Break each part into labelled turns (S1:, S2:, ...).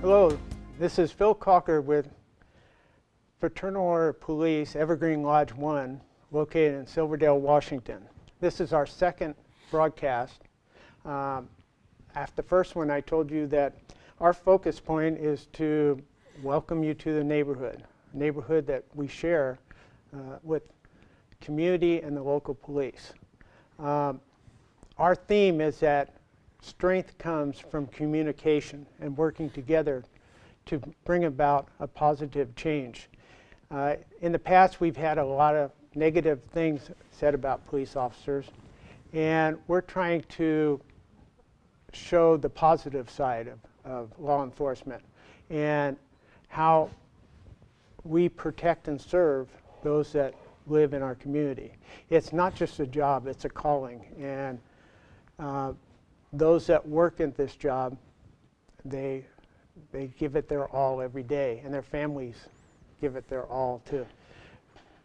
S1: Hello, this is Phil Calker with Fraternal Order of Police, Evergreen Lodge 1, located in Silverdale, Washington. This is our second broadcast. After the first one, I told you that our focus point is to welcome you to the neighborhood, a neighborhood that we share with community and the local police. Our theme is that strength comes from communication and working together to bring about a positive change. In the past, we've had a lot of negative things said about police officers, and we're trying to show the positive side of law enforcement and how we protect and serve those that live in our community. It's not just a job, it's a calling. And those that work in this job, they give it their all every day, and their families give it their all to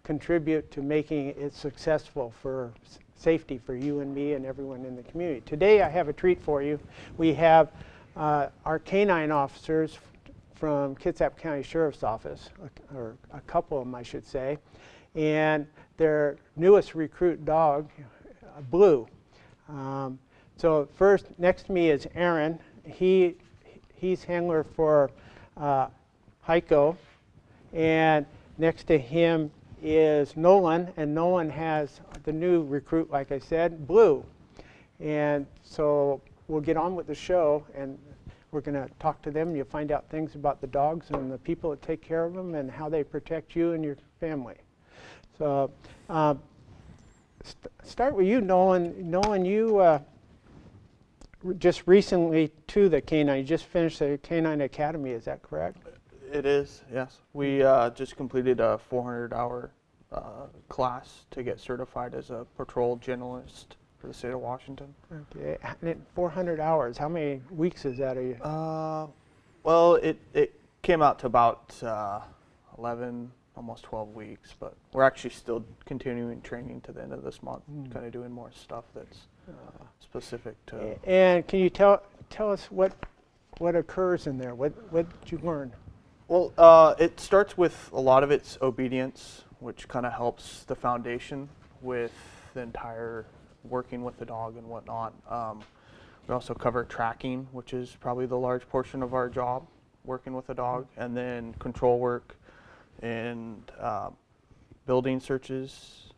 S1: contribute to making it successful for safety for you and me and everyone in the community. Today I have a treat for you. We have our canine officers from Kitsap County Sheriff's Office, or a couple of them I should say, and their newest recruit dog, Blue. So first, next to me is Aaron. He's handler for Heiko, and next to him is Nolan, and Nolan has the new recruit, like I said, Blue. And so we'll get on with the show, and we're going to talk to them. You'll find out things about the dogs and the people that take care of them and how they protect you and your family. So start with you, Nolan. Nolan, you just recently to the canine. You just finished the canine academy, is that correct?
S2: It is, yes. We just completed a 400-hour class to get certified as a patrol generalist for the state of Washington.
S1: Okay, 400 hours. How many weeks is that a year?
S2: Well, it came out to about 11, almost 12 weeks, but we're actually still continuing training to the end of this month, kind of doing more stuff that's specific to.
S1: And can you tell us what occurs in there? What did you learn?
S2: Well, it starts with a lot of it's obedience, which kind of helps the foundation with the entire working with the dog and whatnot. We also cover tracking, which is probably the large portion of our job, working with the dog, and then control work and building searches,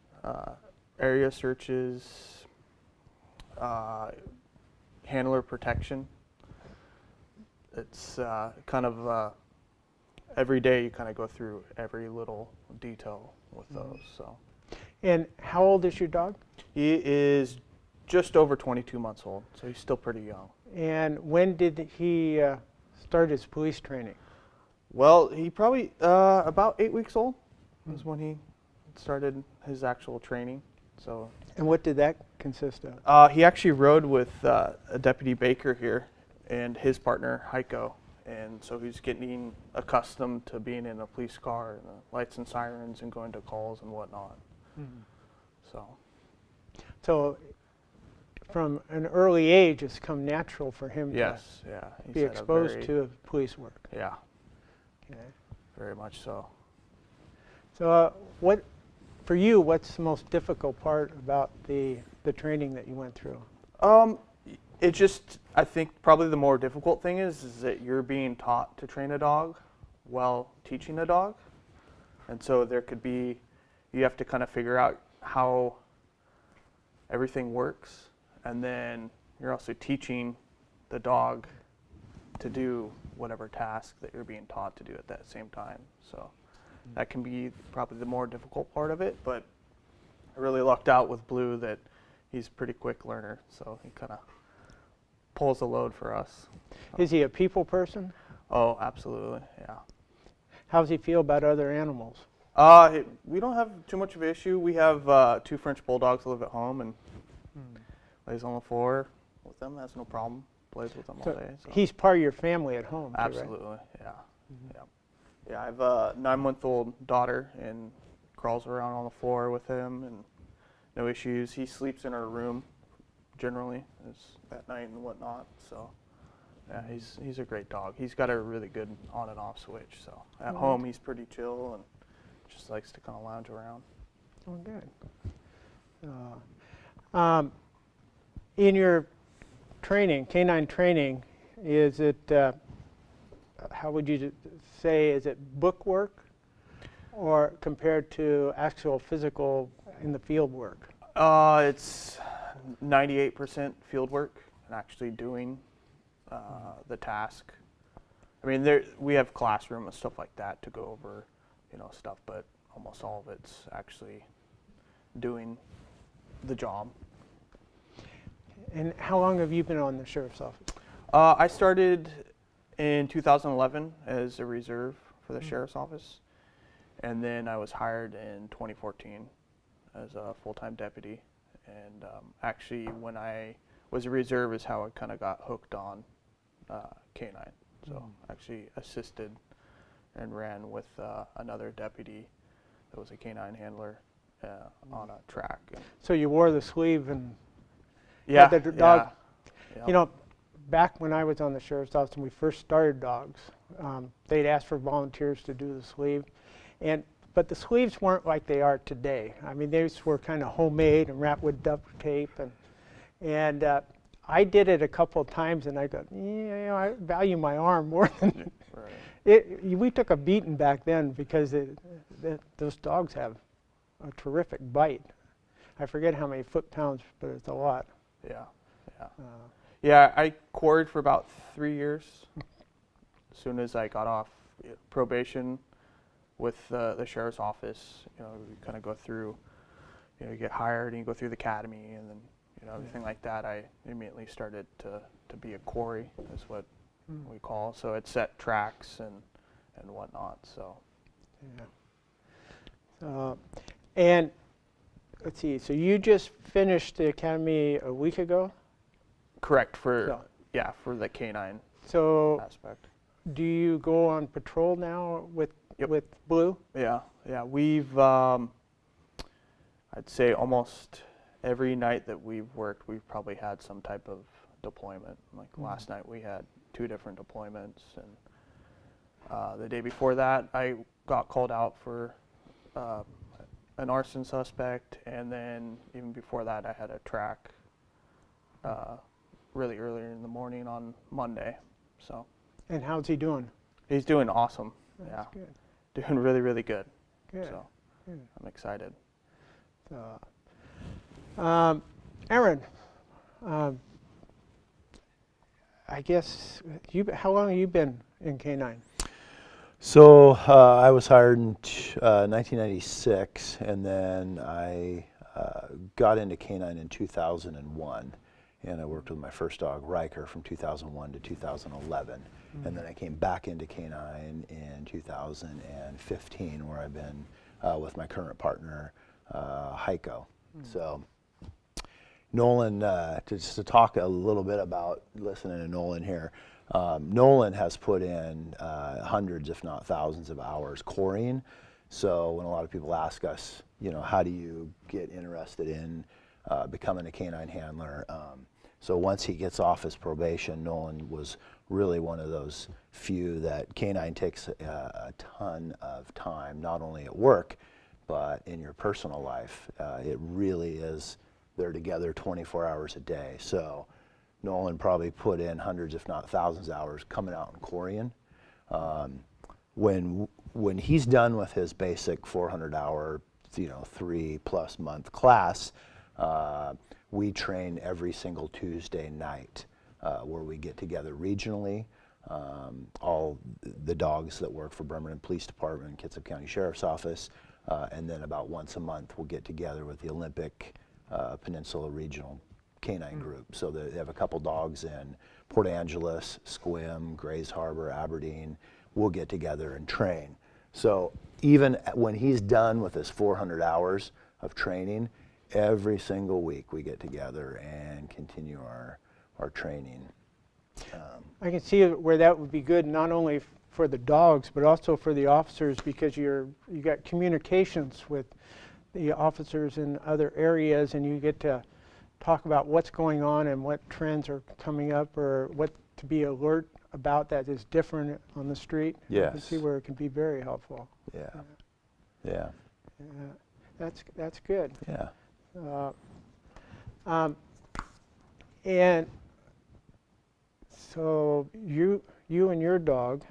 S2: area searches, handler protection. It's kind of every day you kind of go through every little detail with those. So.
S1: And how old is your dog?
S2: He is just over 22 months old, so he's still pretty young.
S1: And when did he start his police training?
S2: Well, he probably about 8 weeks old was when he started his actual training. So.
S1: And what did that consist of?
S2: He actually rode with a Deputy Baker here and his partner, Heiko. And so he's getting accustomed to being in a police car and the lights and sirens and going to calls and whatnot.
S1: So from an early age, it's come natural for him to be exposed to police work.
S2: Yeah,
S1: Okay.
S2: very much so.
S1: So for you, what's the most difficult part about the training that you went through?
S2: It just, I think probably the more difficult thing is that you're being taught to train a dog while teaching a dog. And so there could be, you have to kind of figure out how everything works. And then you're also teaching the dog to do whatever task that you're being taught to do at that same time. So that can be probably the more difficult part of it. But I really lucked out with Blue that he's a pretty quick learner. So he kind of pulls the load for us.
S1: Is he a people person?
S2: Oh, absolutely, yeah.
S1: How does he feel about other animals?
S2: We don't have too much of an issue. We have 2 French bulldogs that live at home and lays on the floor with them. Has no problem. Plays with them all day. So.
S1: He's part of your family at home, too,
S2: absolutely,
S1: right?
S2: yeah. Yeah, I have a 9-month-old daughter and crawls around on the floor with him and no issues. He sleeps in our room generally at night and whatnot. So Yeah, he's a great dog. He's got a really good on and off switch. So at
S1: Mhm.
S2: home he's pretty chill and just likes to kind of lounge around.
S1: Oh, good. In your training, canine training, is it, how would you say, is it book work or compared to actual physical in the field work?
S2: It's 98% field work and actually doing the task. I mean, we have classroom and stuff like that to go over, stuff, but almost all of it's actually doing the job.
S1: And how long have you been on the sheriff's office?
S2: I started in 2011 as a reserve for the sheriff's office, and then I was hired in 2014 as a full-time deputy. And actually, when I was a reserve is how I kind of got hooked on canine. So actually assisted and ran with another deputy that was a canine handler on a track. And
S1: So you wore the sleeve and
S2: yeah,
S1: had the dog.
S2: yeah.
S1: You know, back when I was on the sheriff's office and we first started dogs, they'd ask for volunteers to do the sleeve, but the sleeves weren't like they are today. I mean, these were kind of homemade and wrapped with duct tape, and I did it a couple of times, and I go, I value my arm more than
S2: Right.
S1: we took a beating back then because those dogs have a terrific bite. I forget how many foot-pounds, but it's a lot.
S2: Yeah, yeah. Yeah, I quarried for about 3 years. As soon as I got off probation with the sheriff's office, you kind of go through, you get hired and you go through the academy and then, everything like that. I immediately started to be a quarry, is what we call. So it set tracks and whatnot. So.
S1: Yeah. And let's see. So you just finished the academy a week ago.
S2: Correct for the canine aspect.
S1: Do you go on patrol now with Blue?
S2: Yeah, yeah. We've I'd say almost every night that we've worked, we've probably had some type of deployment. Like last night, we had 2 different deployments, and the day before that, I got called out for an arson suspect, and then even before that, I had a track really earlier in the morning on Monday. So.
S1: And how's he doing?
S2: He's doing awesome.
S1: That's good.
S2: Doing really, really good.
S1: Good.
S2: So
S1: Good.
S2: I'm excited.
S1: Aaron, I guess how long have you been in K9?
S3: So I was hired in 1996, and then I got into canine in 2001, and I worked with my first dog, Riker, from 2001 to 2011. And then I came back into canine in 2015, where I've been with my current partner, Heiko. So Nolan, just to talk a little bit about listening to Nolan here, Nolan has put in hundreds, if not thousands of hours quarrying. So when a lot of people ask us, how do you get interested in becoming a canine handler? So once he gets off his probation, Nolan was really one of those few that canine takes a ton of time, not only at work, but in your personal life. It really is, they're together 24 hours a day. So Nolan probably put in hundreds, if not thousands of hours coming out and quarrying. When he's done with his basic 400-hour, 3+ month class, we train every single Tuesday night where we get together regionally. All the dogs that work for Bremerton Police Department, Kitsap County Sheriff's Office, and then about once a month we'll get together with the Olympic Peninsula Regional Canine Group. So they have a couple dogs in Port Angeles, Sequim, Grays Harbor, Aberdeen. We'll get together and train. So even when he's done with his 400 hours of training, every single week we get together and continue our training.
S1: I can see where that would be good, not only for the dogs, but also for the officers, because you got communications with the officers in other areas, and you get to talk about what's going on and what trends are coming up, or what to be alert about that is different on the street. I can
S3: Yes.
S1: see where it can be very helpful.
S3: Yeah. Yeah.
S1: That's good.
S3: Yeah.
S1: And so you and your dog,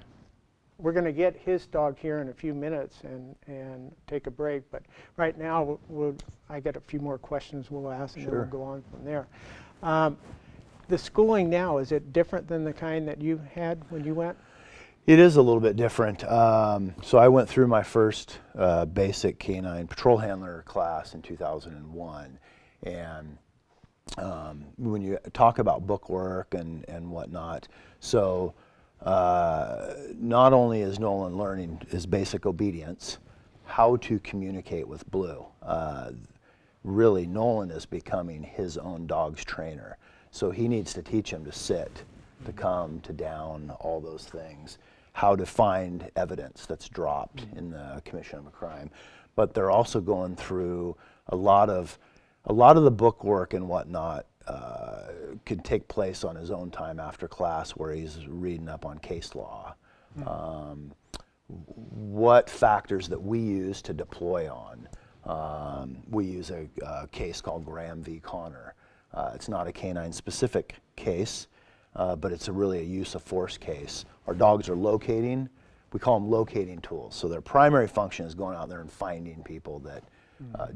S1: we're going to get his dog here in a few minutes and take a break. But right now, I got a few more questions we'll ask, and then we'll
S3: Sure.
S1: go on from there. The schooling now, is it different than the kind that you had when you went?
S3: It is a little bit different. So I went through my first basic canine patrol handler class in 2001. And when you talk about book work and whatnot, so not only is Nolan learning his basic obedience, how to communicate with Blue. Really, Nolan is becoming his own dog's trainer. So he needs to teach him to sit, to come, to down, all those things. How to find evidence that's dropped in the commission of a crime. But they're also going through a lot of the book work and whatnot could take place on his own time after class, where he's reading up on case law. What factors that we use to deploy on. We use a case called Graham v. Connor. It's not a canine specific case, but it's really a use of force case. Our dogs are locating. We call them locating tools. So their primary function is going out there and finding people that,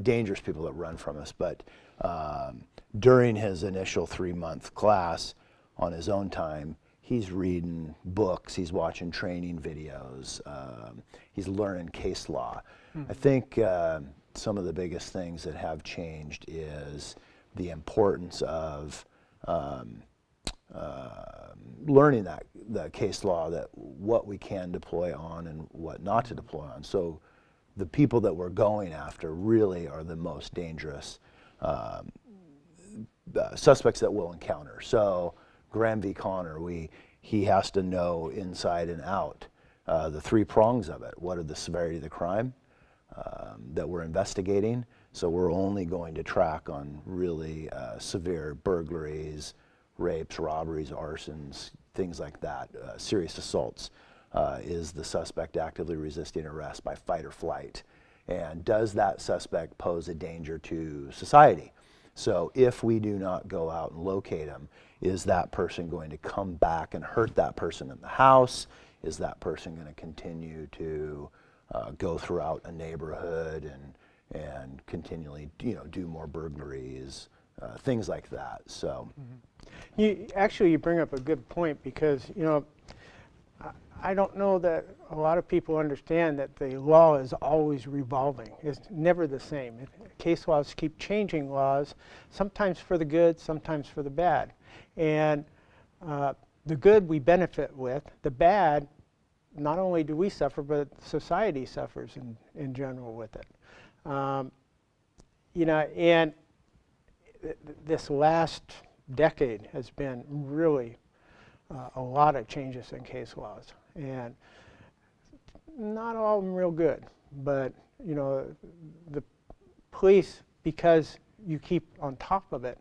S3: dangerous people that run from us. But during his initial 3-month class, on his own time, he's reading books, he's watching training videos, he's learning case law. I think some of the biggest things that have changed is the importance of learning the case law, that what we can deploy on and what not to deploy on. So the people that we're going after really are the most dangerous suspects that we'll encounter. So Graham v. Connor, he has to know inside and out the 3 prongs of it. What are the severity of the crime that we're investigating? So we're only going to track on really severe burglaries, rapes, robberies, arsons, things like that. Serious assaults. Is the suspect actively resisting arrest by fight or flight? And does that suspect pose a danger to society? So if we do not go out and locate him, is that person going to come back and hurt that person in the house? Is that person going to continue to go throughout a neighborhood and continually, do more burglaries, things like that? So,
S1: You bring up a good point, because I don't know that a lot of people understand that the law is always revolving. It's never the same. Case laws keep changing laws, sometimes for the good, sometimes for the bad. And the good we benefit with, the bad, not only do we suffer, but society suffers in general with it. And this last decade has been really a lot of changes in case laws, and not all of them real good. But the police, because you keep on top of it,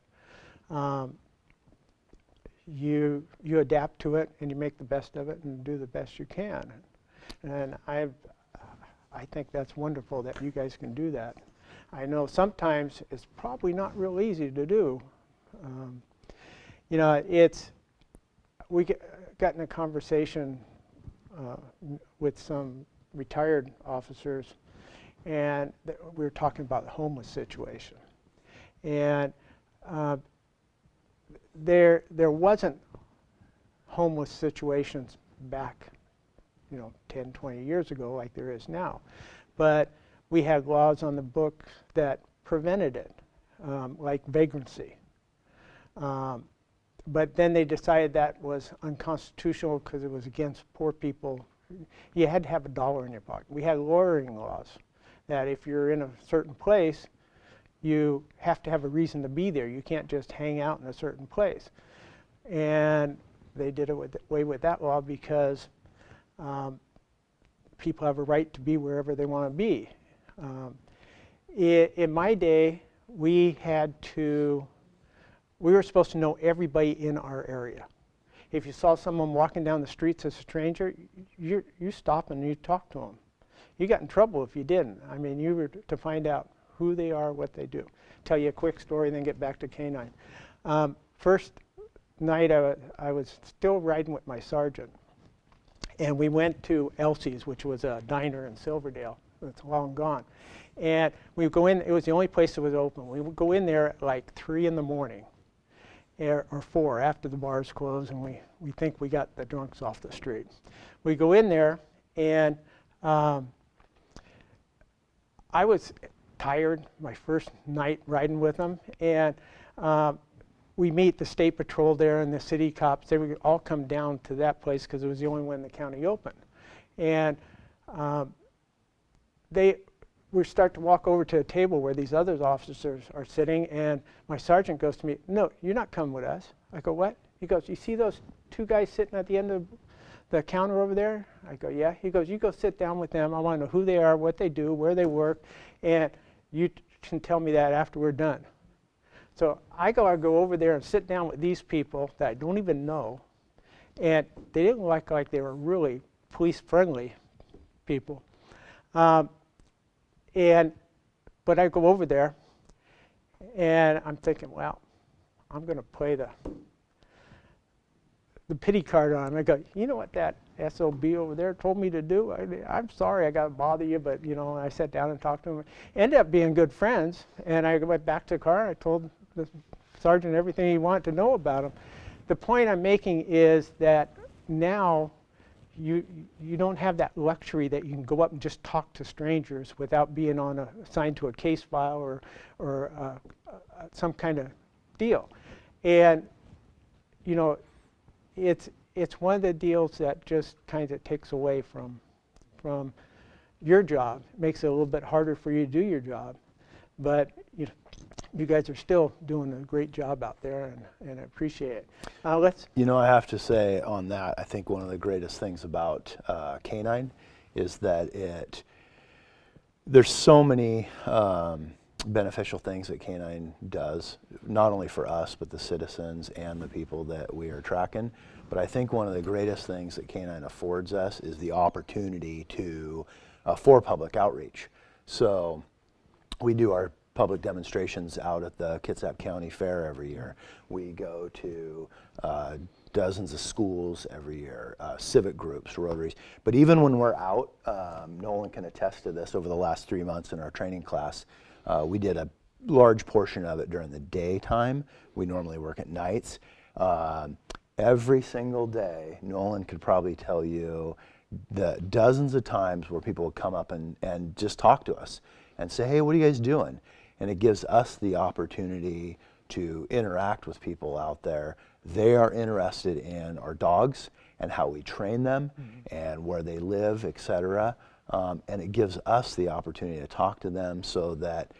S1: you adapt to it and you make the best of it and do the best you can. And I think that's wonderful that you guys can do that. I know sometimes it's probably not real easy to do. We got in a conversation with some retired officers, and we were talking about the homeless situation. And there wasn't homeless situations back 10, 20 years ago like there is now. But we had laws on the book that prevented it, like vagrancy. But then they decided that was unconstitutional because it was against poor people. You had to have $1 in your pocket. We had lawyering laws that if you're in a certain place, you have to have a reason to be there. You can't just hang out in a certain place. And they did away with that law because people have a right to be wherever they want to be. In my day, we were supposed to know everybody in our area. if you saw someone walking down the streets as a stranger, you stop and you talk to them. You got in trouble if you didn't. I mean, you were to find out who they are, what they do. Tell you a quick story, then get back to canine. First night, I was still riding with my sergeant, and we went to Elsie's, which was a diner in Silverdale. It's long gone. And we go in, it was the only place that was open. We would go in there at like 3 in the morning, or 4 after the bars closed, and we think we got the drunks off the street. We go in there, and I was tired my first night riding with them, and we meet the state patrol there and the city cops. They would all come down to that place because it was the only one in the county open. And we start to walk over to a table where these other officers are sitting, and my sergeant goes to me, "No, you're not coming with us." I go, "What?" He goes, "You see those 2 guys sitting at the end of the counter over there?" I go, "Yeah." He goes, "You go sit down with them. I want to know who they are, what they do, where they work, and you can tell me that after we're done." So I go over there and sit down with these people that I don't even know, and they didn't look like they were really police-friendly people. But I go over there, and I'm thinking, well, I'm going to play the pity card on. I go, "You know what that SOB over there told me to do? I'm sorry I got to bother you, but you know." I sat down and talked to him. Ended up being good friends, and I went back to the car. I told the sergeant everything he wanted to know about him. The point I'm making is that now you don't have that luxury that you can go up and just talk to strangers without being assigned to a case file or some kind of deal. And you know, it's one of the deals that just kind of takes away from your job. It makes it a little bit harder for you to do your job, but you guys are still doing a great job out there, and I appreciate it.
S3: You know, I have to say on that, I think one of the greatest things about canine is that there's so many beneficial things that canine does, not only for us, but the citizens and the people that we are tracking. But I think one of the greatest things that canine affords us is the opportunity for public outreach. So we do our public demonstrations out at the Kitsap County Fair every year. We go to dozens of schools every year, civic groups, Rotaries. But even when we're out, Nolan can attest to this, over the last 3 months in our training class, we did a large portion of it during the daytime. We normally work at nights. Every single day, Nolan could probably tell you the dozens of times where people would come up and just talk to us and say, "Hey, what are you guys doing?" And it gives us the opportunity to interact with people out there. They are interested in our dogs and how we train them, and where they live, etc. And it gives us the opportunity to talk to them, so that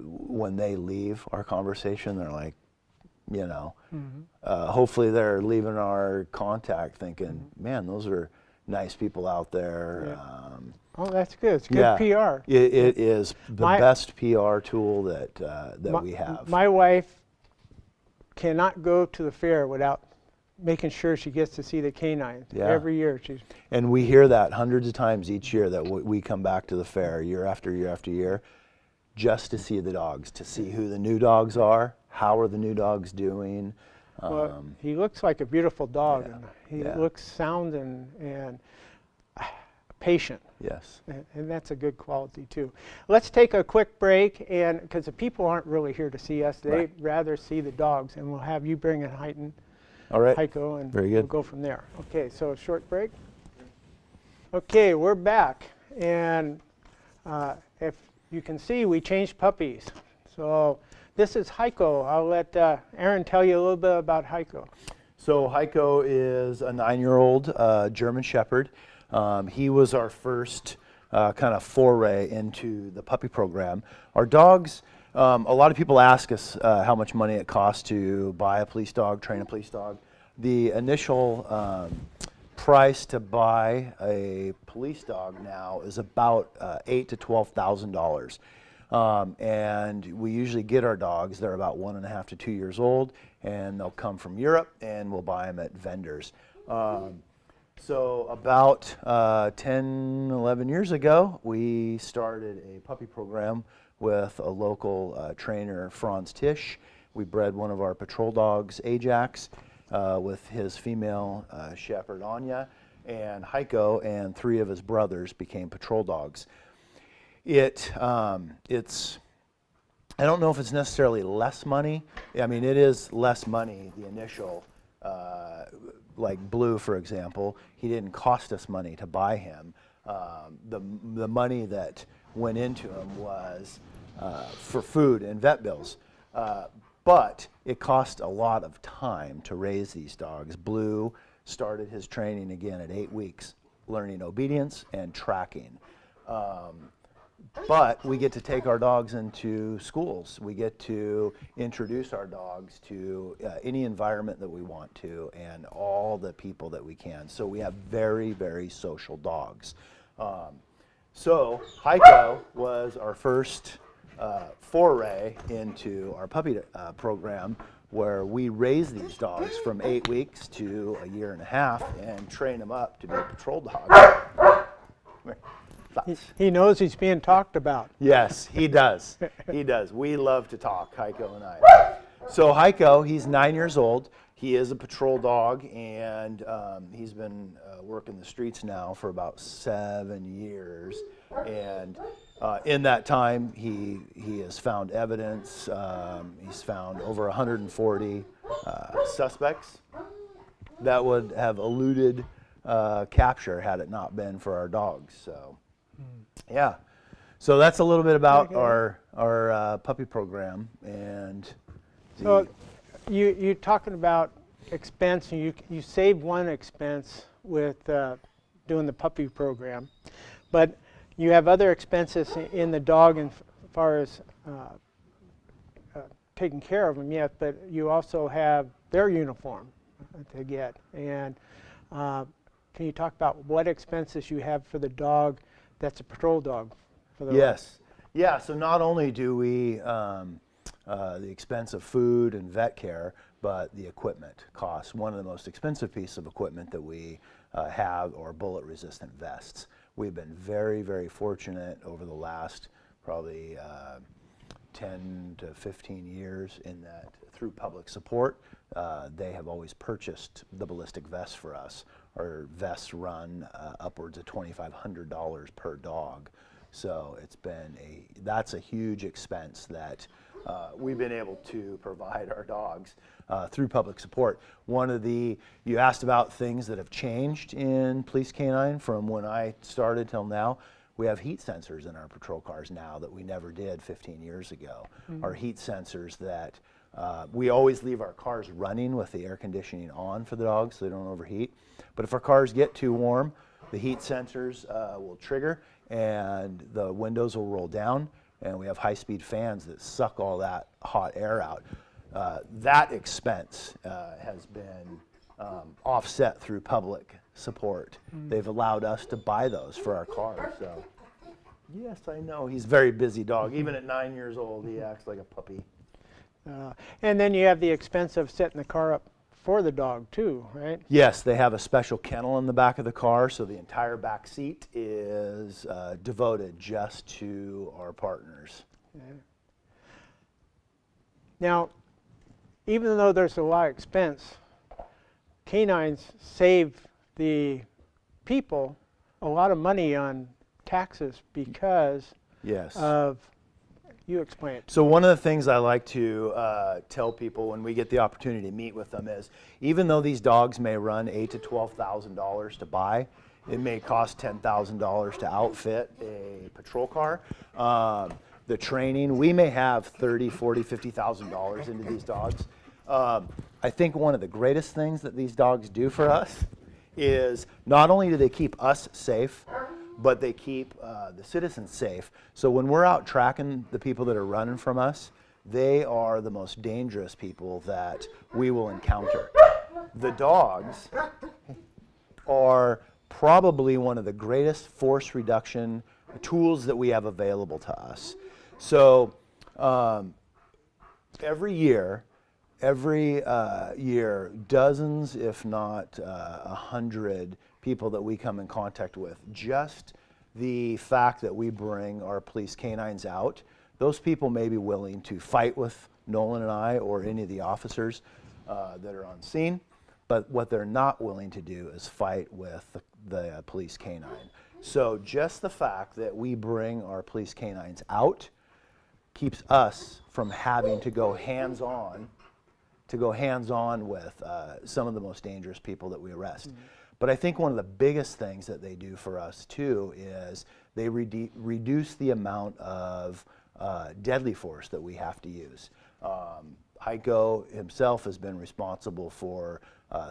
S3: when they leave our conversation, they're like, hopefully they're leaving our contact thinking, "Man, those are nice people out there."
S1: Yeah. Oh, that's good. It's good PR.
S3: It is the best PR tool that we have.
S1: My wife cannot go to the fair without making sure she gets to see the canines.
S3: Yeah.
S1: Every year.
S3: And we hear that hundreds of times each year, that we come back to the fair year after year after year just to see the dogs, to see who the new dogs are, how are the new dogs doing.
S1: Well, he looks like a beautiful dog,
S3: Yeah.
S1: and he
S3: Yeah.
S1: looks sound and patient.
S3: Yes.
S1: And that's a good quality too. Let's take a quick break, and because the people aren't really here to see us, they'd rather see the dogs, and we'll have you bring in
S3: All right.
S1: Heiko, and
S3: Very good.
S1: we'll go from there. Okay, so a short break. Okay, we're back, and if you can see, we changed puppies. So this is Heiko. I'll let Aaron tell you a little bit about Heiko.
S3: So Heiko is a 9-year-old German Shepherd. He was our first kind of foray into the puppy program. Our dogs, a lot of people ask us how much money it costs to buy a police dog, train a police dog. The initial price to buy a police dog now is about $8,000 to $12,000. And we usually get our dogs, they're about 1.5 to 2 years old, and they'll come from Europe, and we'll buy them at vendors. So about 10, 11 years ago, we started a puppy program with a local trainer, Franz Tisch. We bred one of our patrol dogs, Ajax, with his female shepherd, Anya, and Heiko, and 3 of his brothers became patrol dogs. It's, I don't know if it's necessarily less money. I mean, it is less money, the initial, like Blue, for example. He didn't cost us money to buy him. The money that went into him was for food and vet bills. But it cost a lot of time to raise these dogs. Blue started his training again at 8 weeks, learning obedience and tracking. But we get to take our dogs into schools. We get to introduce our dogs to any environment that we want to and all the people that we can. So we have very, very social dogs. So Heiko was our first foray into our puppy program, where we raise these dogs from 8 weeks to 1.5 years and train them up to be patrol dogs.
S1: He knows he's being talked about.
S3: Yes, he does. He does. We love to talk, Heiko and I. So Heiko, he's 9 years old. He is a patrol dog, and he's been working the streets now for about 7 years. And in that time, he has found evidence. He's found over 140 suspects that would have eluded capture had it not been for our dogs. So, yeah. So that's a little bit about our puppy program. And
S1: So you're talking about expense, and you saved one expense with doing the puppy program, but you have other expenses in the dog as far as taking care of them, yes, but you also have their uniform to get. And can you talk about what expenses you have for the dog that's a patrol dog? For the
S3: yes. Yeah, so not only do we the expense of food and vet care, but the equipment costs. One of the most expensive pieces of equipment that we have are bullet-resistant vests. We've been very, very fortunate over the last probably 10 to 15 years in that through public support, they have always purchased the ballistic vests for us. Our vests run upwards of $2,500 per dog. So it's been that's a huge expense that we've been able to provide our dogs through public support. You asked about things that have changed in Police Canine from when I started till now. We have heat sensors in our patrol cars now that we never did 15 years ago. Mm-hmm. Our heat sensors that we always leave our cars running with the air conditioning on for the dogs so they don't overheat. But if our cars get too warm, the heat sensors will trigger and the windows will roll down, and we have high-speed fans that suck all that hot air out. That expense has been offset through public support. Mm. They've allowed us to buy those for our cars. So, yes, I know. He's a very busy dog. Even at 9 years old, he acts like a puppy.
S1: And then you have the expense of setting the car up for the dog too, right?
S3: Yes, they have a special kennel in the back of the car, so the entire back seat is devoted just to our partners.
S1: Yeah. Now, even though there's a lot of expense, canines save the people a lot of money on taxes because
S3: yes.
S1: of, you explain it.
S3: So one of the things I like to tell people when we get the opportunity to meet with them is, even though these dogs may run $8,000 to $12,000 to buy, it may cost $10,000 to outfit a patrol car. The training, we may have $30,000, $40,000, $50,000 into these dogs. I think one of the greatest things that these dogs do for us is not only do they keep us safe, but they keep the citizens safe. So when we're out tracking the people that are running from us, they are the most dangerous people that we will encounter. The dogs are probably one of the greatest force reduction tools that we have available to us. So every year, dozens, if not 100 people that we come in contact with, just the fact that we bring our police canines out, those people may be willing to fight with Nolan and I or any of the officers that are on scene, but what they're not willing to do is fight with the police canine. So just the fact that we bring our police canines out keeps us from having to go hands-on with some of the most dangerous people that we arrest. Mm-hmm. But I think one of the biggest things that they do for us too is they reduce the amount of deadly force that we have to use. Heiko himself has been responsible for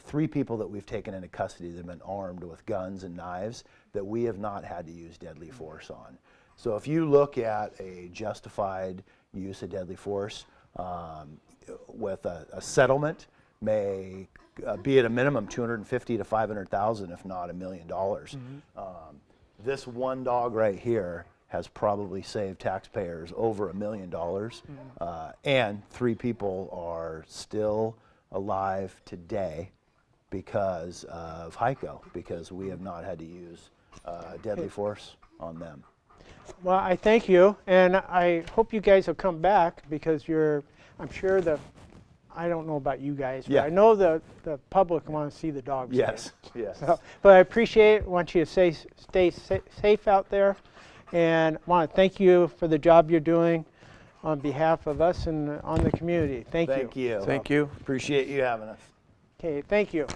S3: 3 people that we've taken into custody that have been armed with guns and knives that we have not had to use deadly force on. So if you look at a justified use of deadly force with a settlement, may be at a minimum $250,000 to $500,000, if not $1 million. Mm-hmm. This one dog right here has probably saved taxpayers over $1 million, and 3 people are still alive today because of Heiko, because we have not had to use deadly force on them.
S1: Well, I thank you, and I hope you guys will come back because I'm sure I don't know about you guys, but I know the public want to see the dogs.
S3: Yes, yes.
S1: So, but I appreciate it. I want you to stay safe out there, and I want to thank you for the job you're doing on behalf of us and on the community. Thank you.
S3: Thank you.
S2: Thank you.
S3: Appreciate you having us.
S1: Okay, thank you.